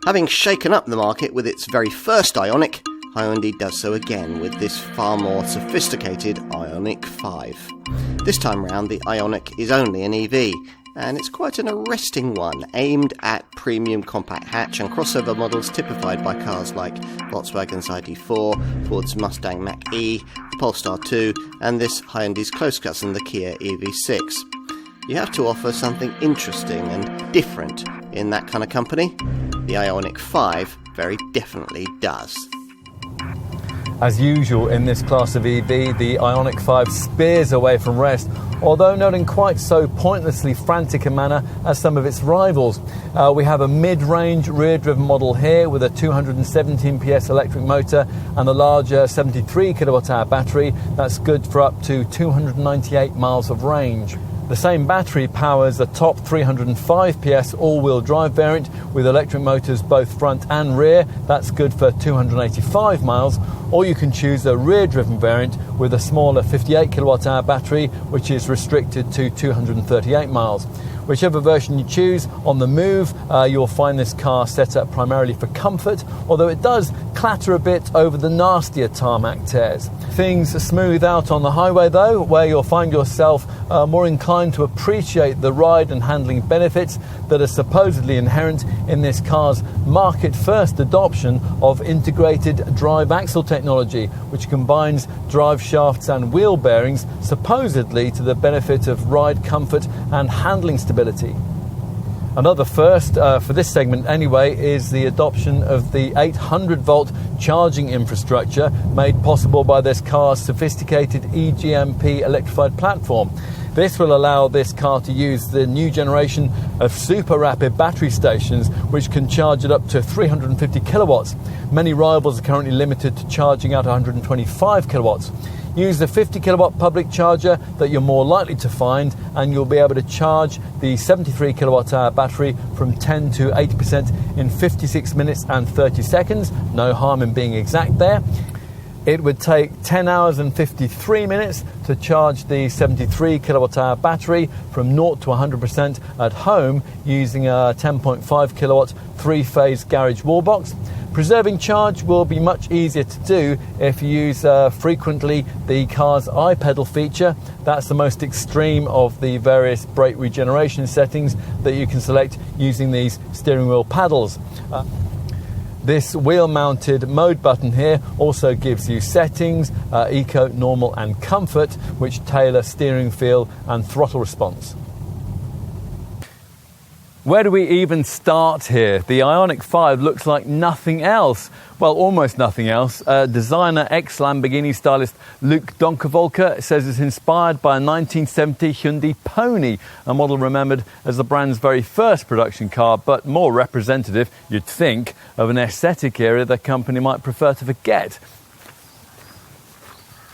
Having shaken up the market with its very first Ioniq, Hyundai does so again with this far more sophisticated Ioniq 5. This time round, the Ioniq is only an EV, and it's quite an arresting one, aimed at premium compact hatch and crossover models typified by cars like Volkswagen's ID4, Ford's Mustang Mach-E, the Polestar 2, and this Hyundai's close cousin, the Kia EV6. You have to offer something interesting and different in that kind of company. The Ioniq 5 very definitely does. As usual in this class of EV, the Ioniq 5 spears away from rest, although not in quite so pointlessly frantic a manner as some of its rivals. We have a mid-range rear-driven model here with a 217 PS electric motor and a larger 73 kWh battery that's good for up to 298 miles of range. The same battery powers a top 305 PS all-wheel drive variant with electric motors both front and rear. That's good for 285 miles. Or you can choose a rear-driven variant with a smaller 58 kWh battery, which is restricted to 238 miles. Whichever version you choose, on the move, you'll find this car set up primarily for comfort, although it does clatter a bit over the nastier tarmac tears. Things smooth out on the highway though, where you'll find yourself more inclined to appreciate the ride and handling benefits that are supposedly inherent in this car's market-first adoption of integrated drive axle technology, which combines drive shafts and wheel bearings, supposedly to the benefit of ride comfort and handling stability. Another first, for this segment anyway, is the adoption of the 800-volt charging infrastructure made possible by this car's sophisticated eGMP electrified platform. This will allow this car to use the new generation of super rapid battery stations, which can charge at up to 350 kilowatts. Many rivals are currently limited to charging at 125 kilowatts. Use the 50 kilowatt public charger that you're more likely to find, and you'll be able to charge the 73 kilowatt hour battery from 10 to 80% in 56 minutes and 30 seconds. No harm in being exact there. It would take 10 hours and 53 minutes to charge the 73 kilowatt hour battery from 0 to 100% at home using a 10.5 kilowatt three-phase garage wall box. Preserving charge will be much easier to do if you use frequently the car's iPedal feature. That's the most extreme of the various brake regeneration settings that you can select using these steering wheel paddles. This wheel-mounted mode button here also gives you settings, eco, normal and comfort, which tailor steering feel and throttle response. Where do we even start here? The Ioniq 5 looks like nothing else. Well, almost nothing else. Designer ex-Lamborghini stylist Luc Donkervolker says it's inspired by a 1970 Hyundai Pony, a model remembered as the brand's very first production car, but more representative, you'd think, of an aesthetic era the company might prefer to forget.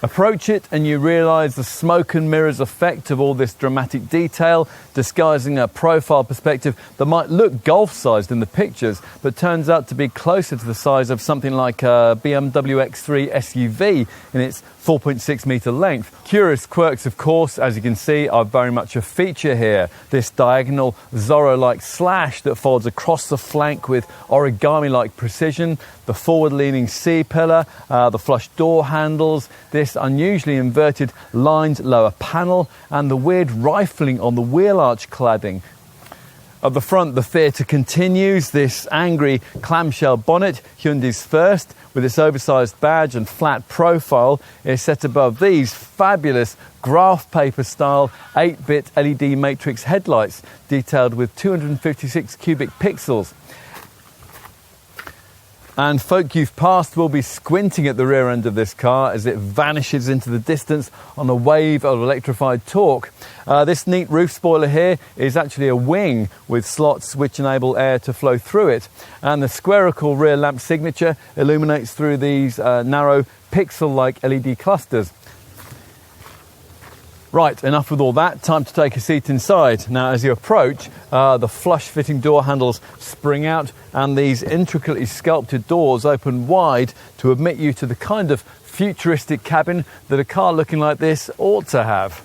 Approach it and you realise the smoke and mirrors effect of all this dramatic detail, disguising a profile perspective that might look golf-sized in the pictures, but turns out to be closer to the size of something like a BMW X3 SUV in its 4.6 metre length. Curious quirks, of course, as you can see, are very much a feature here. This diagonal Zorro-like slash that folds across the flank with origami-like precision, the forward-leaning C-pillar, the flush door handles, this unusually inverted lined lower panel, and the weird rifling on the wheel arch cladding. At the front, the theatre continues. This angry clamshell bonnet, Hyundai's first, with its oversized badge and flat profile, is set above these fabulous graph paper style 8-bit LED matrix headlights, detailed with 256 cubic pixels. And folk you've passed will be squinting at the rear end of this car as it vanishes into the distance on a wave of electrified torque. This neat roof spoiler here is actually a wing with slots which enable air to flow through it. And the spherical rear lamp signature illuminates through these narrow pixel-like LED clusters. Right, enough with all that. Time to take a seat inside. Now, as you approach, the flush-fitting door handles spring out and these intricately sculpted doors open wide to admit you to the kind of futuristic cabin that a car looking like this ought to have.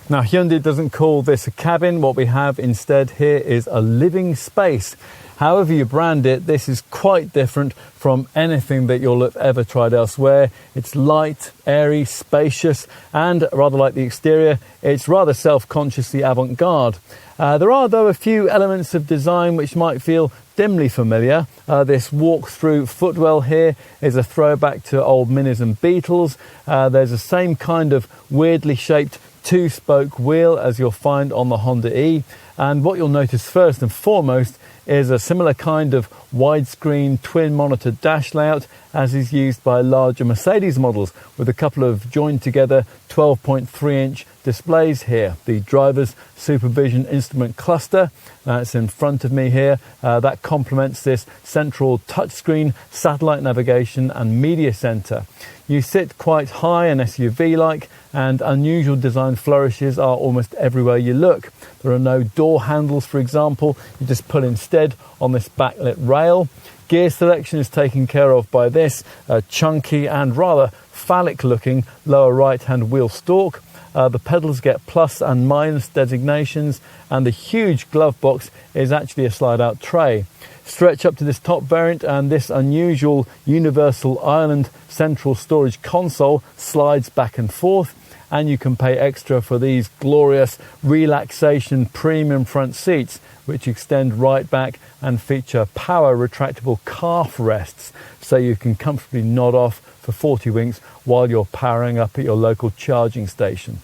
Now, Hyundai doesn't call this a cabin. What we have instead here is a living space. However you brand it, this is quite different from anything that you'll have ever tried elsewhere. It's light, airy, spacious, and rather like the exterior, it's rather self-consciously avant-garde. There are, though, a few elements of design which might feel dimly familiar. This walk-through footwell here is a throwback to old Minis and Beetles. There's the same kind of weirdly shaped two-spoke wheel as you'll find on the Honda E. And what you'll notice first and foremost is a similar kind of widescreen twin monitor dash layout as is used by larger Mercedes models, with a couple of joined together 12.3-inch displays here. The driver's supervision instrument cluster, that's in front of me here, that complements this central touchscreen, satellite navigation and media center. You sit quite high and SUV-like, and unusual design flourishes are almost everywhere you look. There are no door handles, for example. You just pull instead on this backlit rail. Gear selection is taken care of by this chunky and rather phallic-looking lower right-hand wheel stalk. The pedals get plus and minus designations, and the huge glove box is actually a slide-out tray. Stretch up to this top variant and this unusual universal island central storage console slides back and forth, and you can pay extra for these glorious relaxation premium front seats, which extend right back and feature power retractable calf rests, so you can comfortably nod off for 40 winks while you're powering up at your local charging station.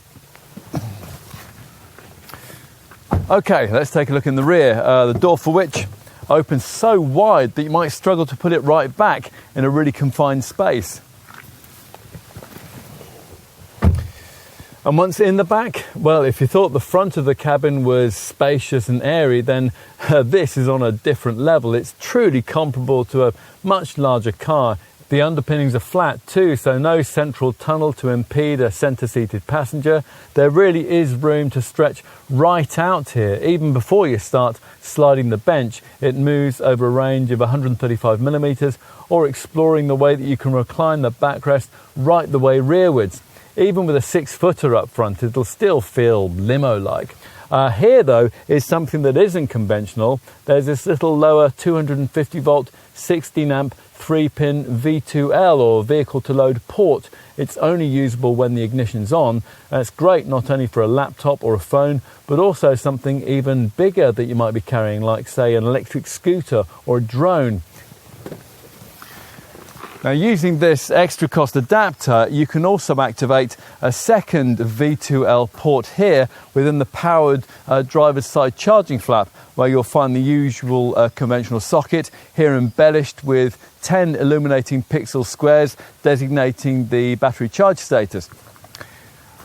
Okay, let's take a look in the rear, the door for which opens so wide that you might struggle to put it right back in a really confined space. And once in the back, well, if you thought the front of the cabin was spacious and airy, then this is on a different level. It's truly comparable to a much larger car. The underpinnings are flat too, so no central tunnel to impede a centre-seated passenger. There really is room to stretch right out here. Even before you start sliding the bench, it moves over a range of 135 millimetres, or exploring the way that you can recline the backrest right the way rearwards. Even with a 6-footer up front, it'll still feel limo-like. Here, though, is something that isn't conventional. There's this little lower 250-volt, 16-amp, 3-pin V2L, or vehicle-to-load port. It's only usable when the ignition's on. And it's great not only for a laptop or a phone, but also something even bigger that you might be carrying, like, say, an electric scooter or a drone. Now, using this extra cost adapter, you can also activate a second V2L port here within the powered driver's side charging flap, where you'll find the usual conventional socket, here embellished with 10 illuminating pixel squares designating the battery charge status.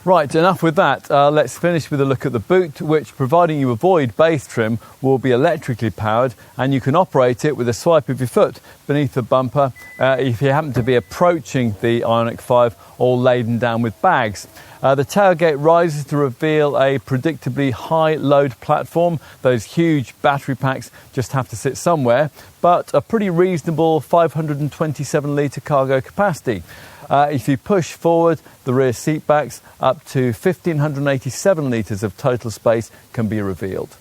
Right, enough with that. Let's finish with a look at the boot, which, providing you avoid base trim, will be electrically powered, and you can operate it with a swipe of your foot beneath the bumper if you happen to be approaching the Ioniq 5 all laden down with bags. The tailgate rises to reveal a predictably high load platform. Those huge battery packs just have to sit somewhere, but a pretty reasonable 527 litre cargo capacity. If you push forward the rear seat backs, up to 1,587 litres of total space can be revealed.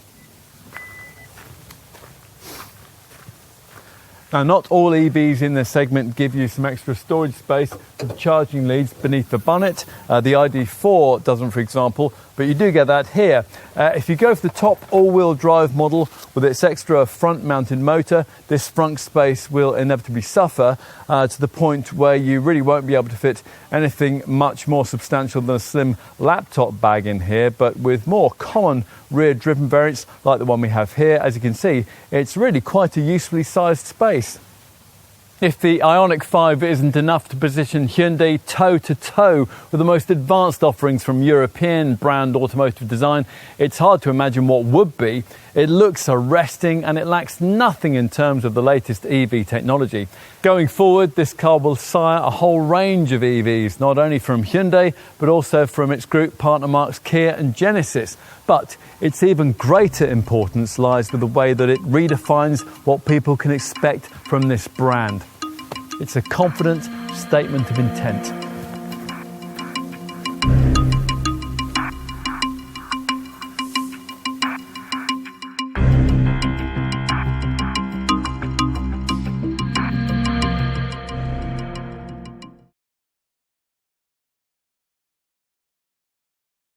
Now, not all EVs in this segment give you some extra storage space for the charging leads beneath the bonnet. The ID4 doesn't, for example, but you do get that here. If you go for the top all-wheel drive model with its extra front-mounted motor, this front space will inevitably suffer to the point where you really won't be able to fit anything much more substantial than a slim laptop bag in here. But with more common rear-driven variants like the one we have here, as you can see, it's really quite a usefully sized space. If the Ioniq 5 isn't enough to position Hyundai toe-to-toe with the most advanced offerings from European brand automotive design, it's hard to imagine what would be. It looks arresting and it lacks nothing in terms of the latest EV technology. Going forward, this car will sire a whole range of EVs, not only from Hyundai, but also from its group partner marques Kia and Genesis. But its even greater importance lies with the way that it redefines what people can expect from this brand. It's a confident statement of intent.